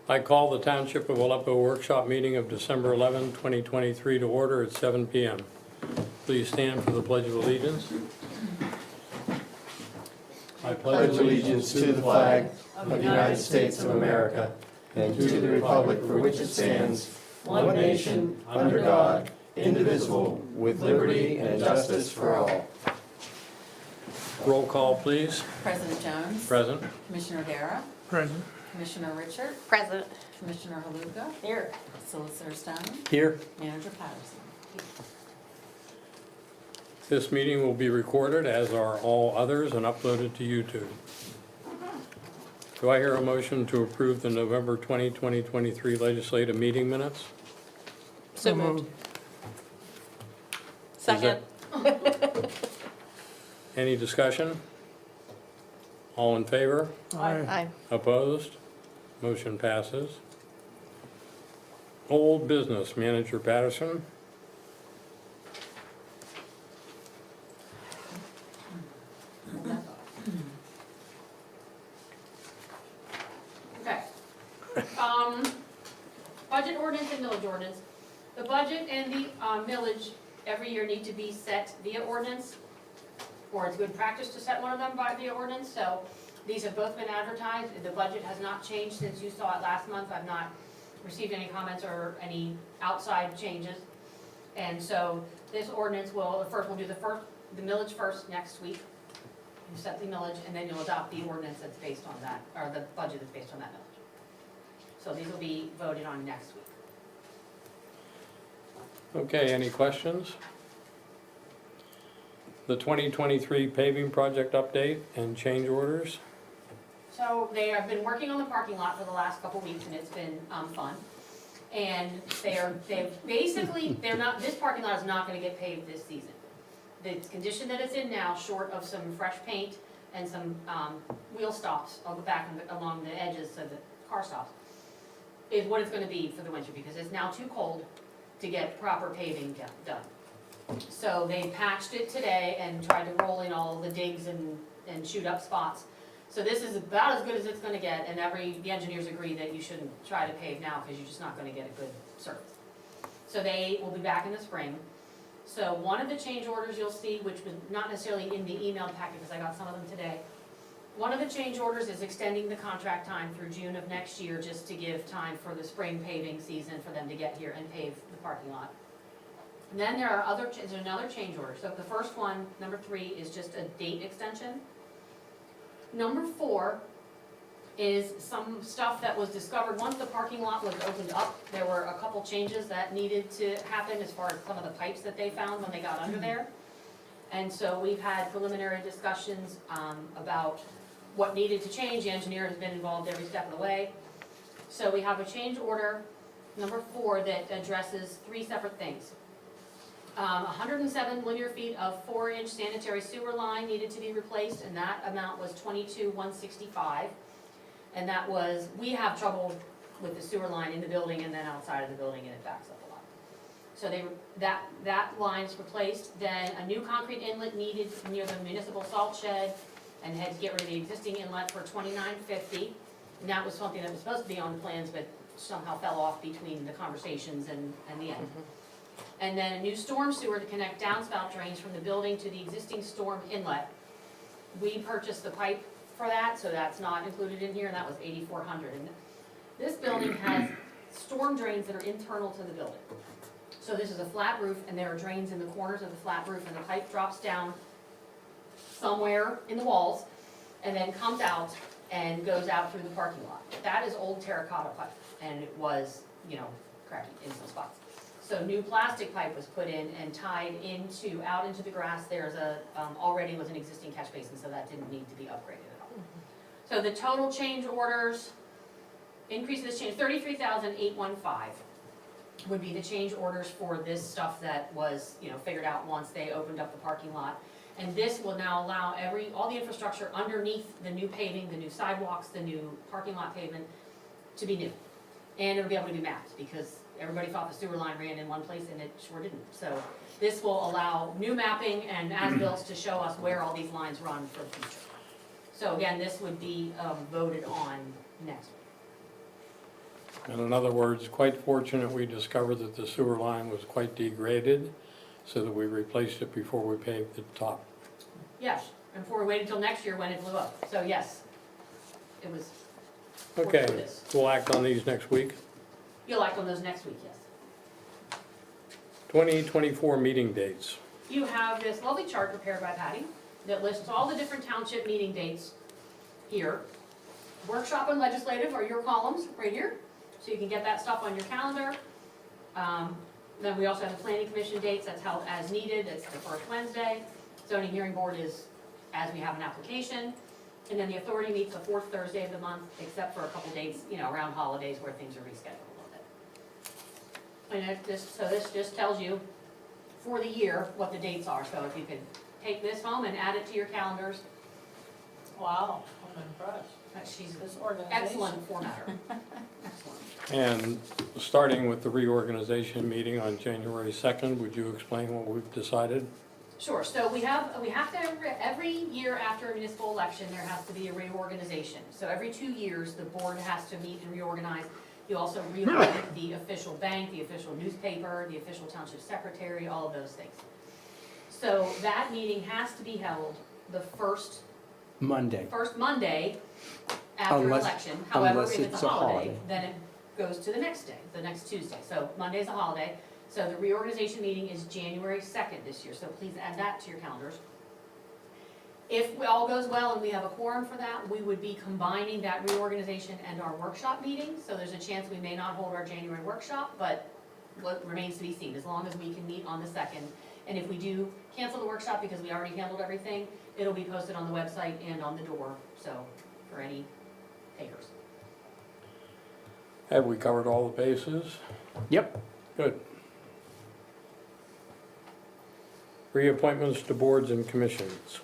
I call the Township of Aleppo Workshop Meeting of December 11, 2023 to order at 7 p.m. Please stand for the Pledge of Allegiance. I pledge allegiance to the flag of the United States of America and to the republic for which it stands, one nation, under God, indivisible, with liberty and justice for all. Roll call, please. President Jones. Present. Commissioner O'Dara. Present. Commissioner Richard. Present. Commissioner Haluka. Here. Solicitor Stone. Here. Manager Patterson. This meeting will be recorded, as are all others, and uploaded to YouTube. Do I hear a motion to approve the November 20, 2023 legislative meeting minutes? So moved. Second. Any discussion? All in favor? Aye. Opposed? Motion passes. Old business, Manager Patterson. Okay. Budget ordinance and millage ordinance. The budget and the millage every year need to be set via ordinance, or it's good practice to set one of them via ordinance, so these have both been advertised. The budget has not changed since you saw it last month. I've not received any comments or any outside changes. And so this ordinance will, we'll do the millage first next week. You set the millage, and then you'll adopt the ordinance that's based on that, or the budget that's based on that millage. So these will be voted on next week. Okay, any questions? The 2023 paving project update and change orders. So they have been working on the parking lot for the last couple weeks, and it's been fun. And they're not, this parking lot is not gonna get paved this season. The condition that it's in now, short of some fresh paint and some wheel stops on the back and along the edges of the car stops, is what it's gonna be for the winter, because it's now too cold to get proper paving done. So they patched it today and tried to roll in all the digs and shoot up spots. So this is about as good as it's gonna get, and the engineers agree that you shouldn't try to pave now, because you're just not gonna get a good surface. So they will be back in the spring. So one of the change orders you'll see, which was not necessarily in the email packet, because I got some of them today. One of the change orders is extending the contract time through June of next year, just to give time for the spring paving season for them to get here and pave the parking lot. And then there's another change order. So the first one, number 3, is just a date extension. Number 4 is some stuff that was discovered once the parking lot was opened up. There were a couple changes that needed to happen as far as some of the pipes that they found when they got under there. And so we've had preliminary discussions about what needed to change. The engineer has been involved every step of the way. So we have a change order, number 4, that addresses 3 separate things. 107 linear feet of 4-inch sanitary sewer line needed to be replaced, and that amount was $22,165. And that was, we have trouble with the sewer line in the building and then outside of the building, and it backs up a lot. So that line's replaced. Then a new concrete inlet needed near the municipal salt shed, and had to get rid of the existing inlet for $29.50. And that was something that was supposed to be on the plans, but somehow fell off between the conversations and the end. And then a new storm sewer to connect downspout drains from the building to the existing storm inlet. We purchased the pipe for that, so that's not included in here, and that was $8,400. And this building has storm drains that are internal to the building. So this is a flat roof, and there are drains in the corners of the flat roof, and the pipe drops down somewhere in the walls, and then comes out and goes out through the parking lot. That is old terracotta pipe, and it was, crappy in some spots. So new plastic pipe was put in and tied out into the grass. There's already was an existing catch basin, so that didn't need to be upgraded at all. So the total change orders, increase of this change, $33,815 would be the change orders for this stuff that was, figured out once they opened up the parking lot. And this will now allow all the infrastructure underneath the new paving, the new sidewalks, the new parking lot pavement to be new. And it'll be able to be mapped, because everybody thought the sewer line ran in one place and it sure didn't. So this will allow new mapping and as-built to show us where all these lines run for the future. So again, this would be voted on next week. And in other words, quite fortunate we discovered that the sewer line was quite degraded, so that we replaced it before we paved the top. Yes, and before we waited until next year when it blew up. So yes, it was, Okay, this. we'll act on these next week. you'll act on those next week, yes. 2024 meeting dates. You have this lovely chart prepared by Patty that lists all the different township meeting dates here. Workshop and legislative are your columns right here, so you can get that stuff on your calendar. Then we also have the planning commission dates, that's held as needed, it's the first Wednesday. Zoning hearing board is as we have an application. And then the authority meets the fourth Thursday of the month, except for a couple dates, around holidays where things are rescheduled a little bit. And this just tells you for the year what the dates are, so if you could take this home and add it to your calendars. Wow, I'm impressed. She's This an organization. excellent formatter. Excellent. And starting with the reorganization meeting on January 2nd, would you explain what we've decided? Sure, so we have to, every year after a municipal election, there has to be a reorganization. So every 2 years, the board has to meet and reorganize. You also reorganize the official bank, the official newspaper, the official township secretary, all of those things. So that meeting has to be held the first Monday. Monday after Unless- election. However, unless if it's it's a a holiday, holiday. then it goes to the next day, the next Tuesday. So Monday's a holiday. So the reorganization meeting is January 2nd this year, so please add that to your calendars. If all goes well and we have a quorum for that, we would be combining that reorganization and our workshop meeting. So there's a chance we may not hold our January workshop, but what remains to be seen, as long as we can meet on the 2nd. And if we do cancel the workshop because we already handled everything, it'll be posted on the website and on the door, so for any takers. Have we covered all the bases? Yep. Good. Reappointments to boards and commissions.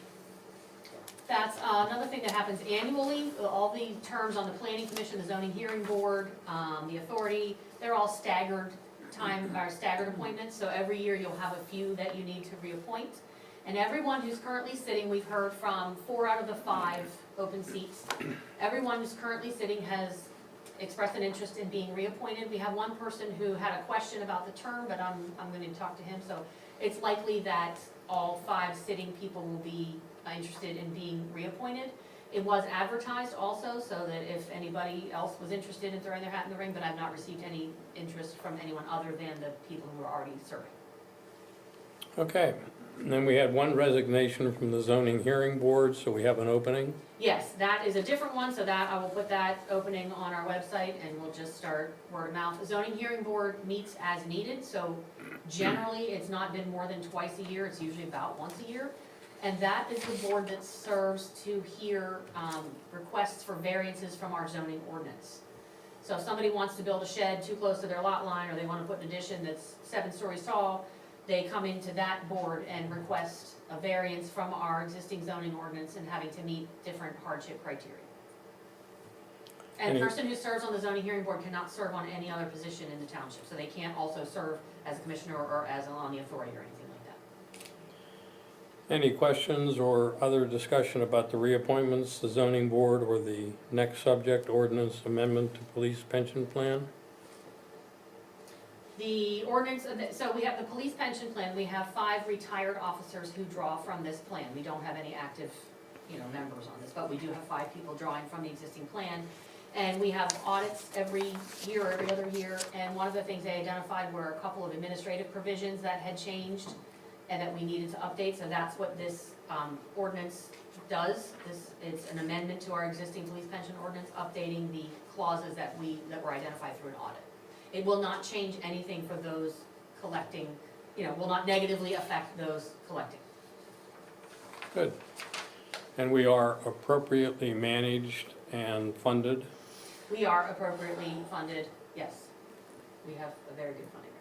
That's another thing that happens annually. All the terms on the planning commission, the zoning hearing board, the authority, they're all staggered staggered appointments. So every year you'll have a few that you need to reappoint. And everyone who's currently sitting, we've heard from 4 out of the 5 open seats. Everyone who's currently sitting has expressed an interest in being reappointed. We have one person who had a question about the term, but I'm going to talk to him. So it's likely that all 5 sitting people will be interested in being reappointed. It was advertised also, so that if anybody else was interested in throwing their hat in the ring, but I've not received any interest from anyone other than the people who are already serving. Okay, and then we had one resignation from the zoning hearing board, so we have an opening. Yes, that is a different one, so that, I will put that opening on our website and we'll just start word of mouth. The zoning hearing board meets as needed, so generally it's not been more than twice a year, it's usually about once a year. And that is the board that serves to hear requests for variances from our zoning ordinance. So if somebody wants to build a shed too close to their lot line, or they want to put an addition that's 7 stories tall, they come into that board and request a variance from our existing zoning ordinance and having to meet different hardship criteria. And a person who serves on the zoning hearing board cannot serve on any other position in the township, so they can't also serve as a commissioner or as on the authority or anything like that. Any questions or other discussion about the reappointments, the zoning board, or the next subject, ordinance amendment to police pension plan? The ordinance, so we have the police pension plan, we have 5 retired officers who draw from this plan. We don't have any active, members on this, but we do have 5 people drawing from the existing plan. And we have audits every year or every other year, and one of the things they identified were a couple of administrative provisions that had changed and that we needed to update, so that's what this ordinance does. It's an amendment to our existing police pension ordinance, updating the clauses that were identified through an audit. It will not change anything for those collecting, will not negatively affect those collecting. Good. And we are appropriately managed and funded? We are appropriately funded, yes. We have a very good funding rate.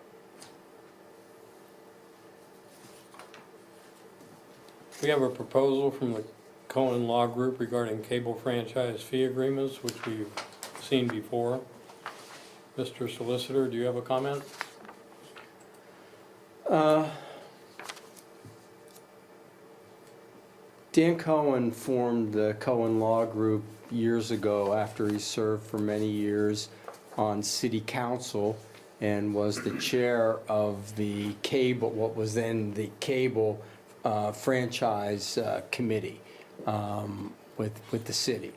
We have a proposal from the Cohen Law Group regarding cable franchise fee agreements, which we've seen before. Mr. Solicitor, do you have a comment? Dan Cohen formed the Cohen Law Group years ago after he served for many years on city council and was the chair of the cable, what was then the cable franchise committee with the city.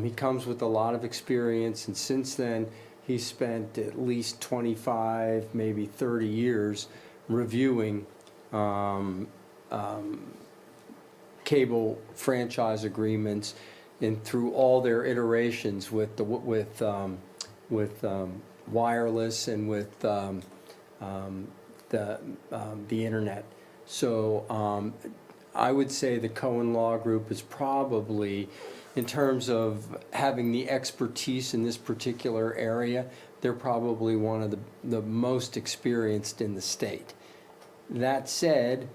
He comes with a lot of experience, and since then, he's spent at least 25, maybe 30 years reviewing cable franchise agreements and through all their iterations with wireless and with the internet. So I would say the Cohen Law Group is probably, in terms of having the expertise in this particular area, they're probably one of the most experienced in the state. That said,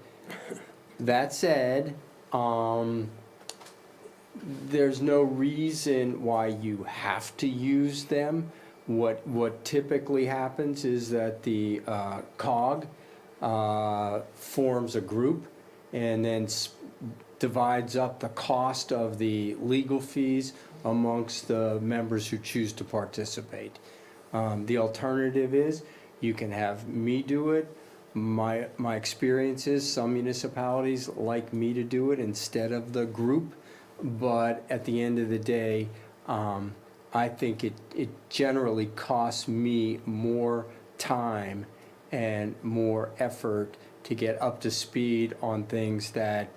there's no reason why you have to use them. What typically happens is that the COG forms a group and then divides up the cost of the legal fees amongst the members who choose to participate. The alternative is you can have me do it. My experience is some municipalities like me to do it instead of the group, but at the end of the day, I think it generally costs me more time and more effort to get up to speed on things that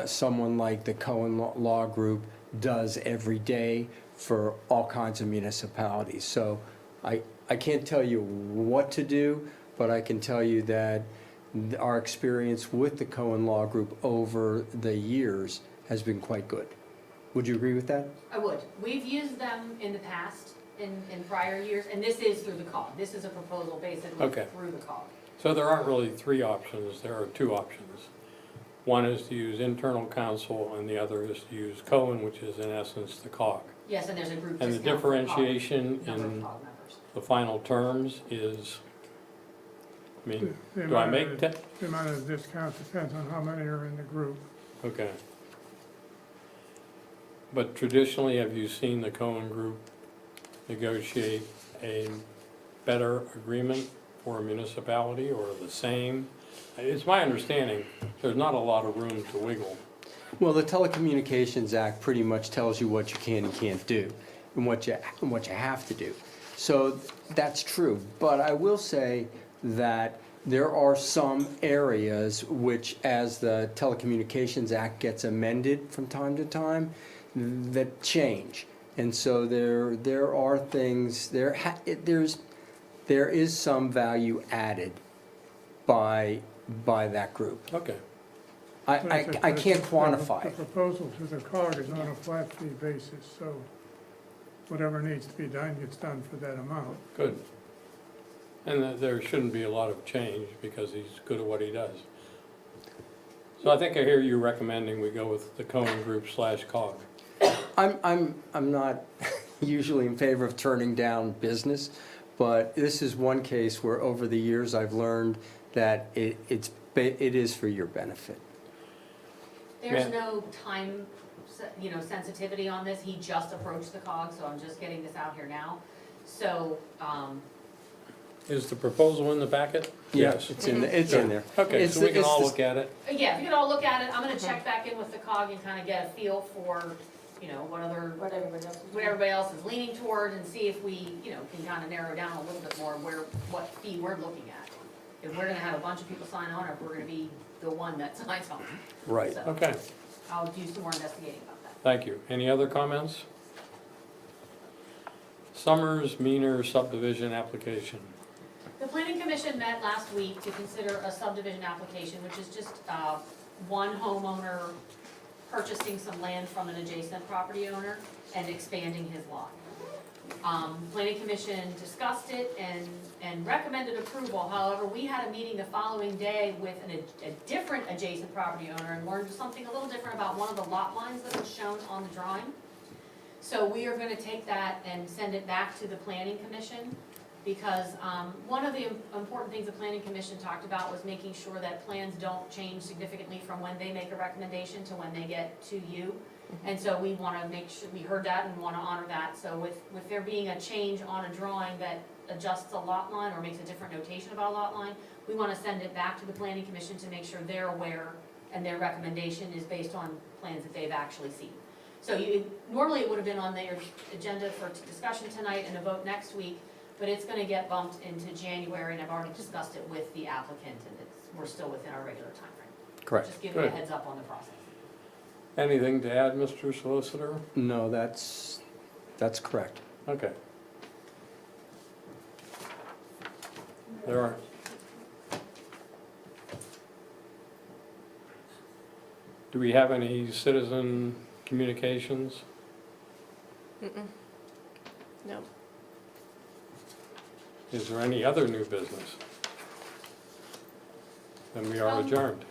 someone like the Cohen Law Group does every day for all kinds of municipalities. So I can't tell you what to do, but I can tell you that our experience with the Cohen Law Group over the years has been quite good. Would you agree with that? I would. We've used them in the past, in prior years, and this is through the COG. This is a proposal basically Okay. through the COG. So there aren't really three options, there are two options. One is to use internal counsel, and the other is to use Cohen, which is in essence the COG. Yes, and there's a group And the discount for COG, differentiation number of in COG members. the final terms is, I mean, The do I amount make of- that? The amount of discount depends on how many are in the group. Okay. But traditionally, have you seen the Cohen Group negotiate a better agreement for a municipality or the same? It's my understanding, there's not a lot of room to wiggle. Well, the Telecommunications Act pretty much tells you what you can and can't do, and what you have to do. So that's true, but I will say that there are some areas which, as the Telecommunications Act gets amended from time to time, that change. And so there are things, there is some value added by that group. Okay, I can't quantify The it. proposal to the COG is on a flat fee basis, so whatever needs to be done gets done for that amount. good. And there shouldn't be a lot of change because he's good at what he does. So I think I hear you recommending we go with the Cohen Group /COG. I'm not usually in favor of turning down business, but this is one case where over the years I've learned that it is for your benefit. There's no time, sensitivity on this. He just approached the COG, so I'm just getting this out here now. So, Is the proposal in the packet? Yes. It's in there. Okay, It's so we can all the- look at it. yeah, if you could all look at it, I'm gonna check back in with the COG and kind of get a feel for, what everybody else is leaning toward, and see if we, can kind of narrow down a little bit more what fee we're looking at. If we're gonna have a bunch of people sign on, or if we're gonna be the one that signs on. Right. So, Okay, I'll do some more investigating about that. thank you. Any other comments? Summers Meaner subdivision application. The planning commission met last week to consider a subdivision application, which is just one homeowner purchasing some land from an adjacent property owner and expanding his lot. Planning commission discussed it and recommended approval. However, we had a meeting the following day with a different adjacent property owner and learned something a little different about one of the lot lines that was shown on the drawing. So we are gonna take that and send it back to the planning commission, because one of the important things the planning commission talked about was making sure that plans don't change significantly from when they make a recommendation to when they get to you. And so we wanna make sure, we heard that and wanna honor that, so with there being a change on a drawing that adjusts a lot line or makes a different notation about a lot line, we wanna send it back to the planning commission to make sure they're aware and their recommendation is based on plans that they've actually seen. So normally it would have been on their agenda for discussion tonight and a vote next week, but it's gonna get bumped into January, and I've already discussed it with the applicant, and we're still within our regular timeframe. Correct. Just giving you a Good. heads up on the process. Anything to add, Mr. Solicitor? No, that's correct. Okay. There are. Do we have any citizen communications? No. Is there any other new business? Then we are adjourned.